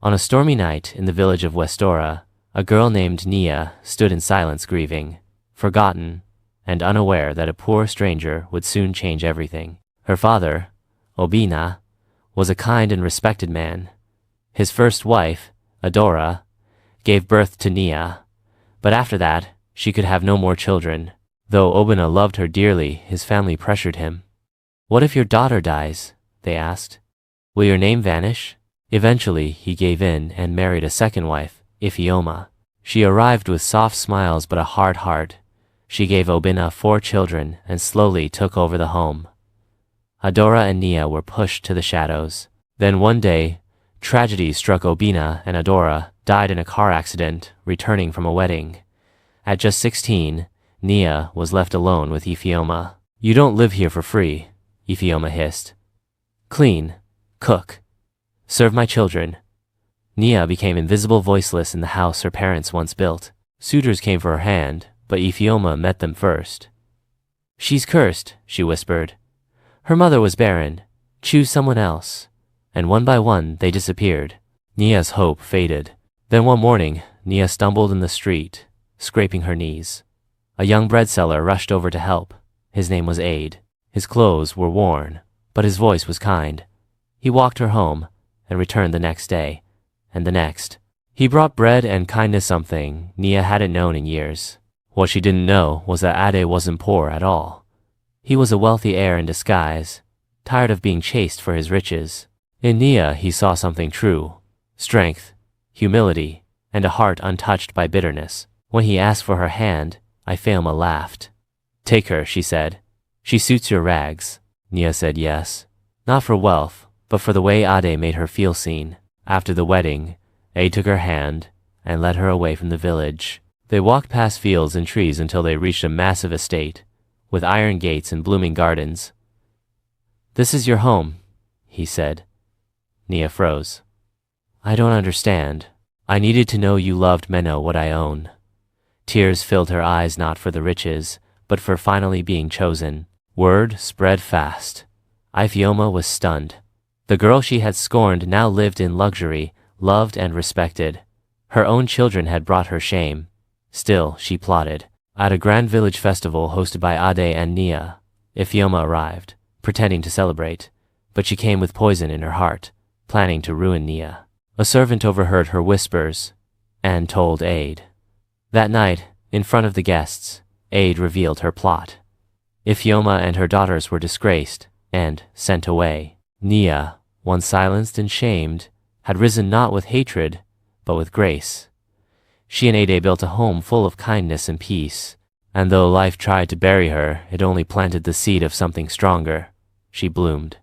On a stormy night in the village of Westora, a girl named Nia stood in silence grieving, forgotten, and unaware that a poor stranger would soon change everything. Her father, Obina, was a kind and respected man. His first wife, Adora, gave birth to Nia, but after that, she could have no more children. Though Obina loved her dearly, his family pressured him. "What if your daughter dies?" they asked. "Will your name vanish?" Eventually, he gave in and married a second wife, Ifioma. She arrived with soft smiles but a hard heart. She gave Obina 4 children and slowly took over the home. Adora and Nia were pushed to the shadows. Then one day, tragedy struck. Obina and Adora died in a car accident returning from a wedding. At just 16, Nia was left alone with Ifioma. "You don't live here for free," Ifioma hissed. "Clean, cook, serve my children." Nia became invisible, voiceless in the house her parents once built. Suitors came for her hand, but Ifioma met them first. "She's cursed," she whispered. "Her mother was barren. Choose someone else." And one by one they disappeared. Nia's hope faded. Then one morning, Nia stumbled in the street, scraping her knees. A young bread seller rushed over to help. His name was Aid. His clothes were worn, but his voice was kind. He walked her home and returned the next day, and the next. He brought bread and kindness, something Nia hadn't known in years. What she didn't know was that Ade wasn't poor at all. He was a wealthy heir in disguise, tired of being chased for his riches. In Nia he saw something true: strength, humility, and a heart untouched by bitterness. When he asked for her hand, Ifioma laughed. "Take her," she said. "She suits your rags." Nia said yes, not for wealth, but for the way Ade made her feel seen. After the wedding, Ade took her hand and led her away from the village. They walked past fields and trees until they reached a massive estate, with iron gates and blooming gardens. "This is your home," he said. Nia froze. "I don't understand. I needed to know you loved Menno, what I own." Tears filled her eyes, not for the riches, but for finally being chosen. Word spread fast. Ifioma was stunned. The girl she had scorned now lived in luxury, loved and respected. Her own children had brought her shame. Still, she plotted. At a grand village festival hosted by Ade and Nia, Ifioma arrived, pretending to celebrate, but she came with poison in her heart, planning to ruin Nia. A servant overheard her whispers and told Ade. That night, in front of the guests, Ade revealed her plot. Ifioma and her daughters were disgraced and sent away. Nia, once silenced and shamed, had risen not with hatred, but with grace. She and Ade built a home full of kindness and peace, and though life tried to bury her, it only planted the seed of something stronger. She bloomed.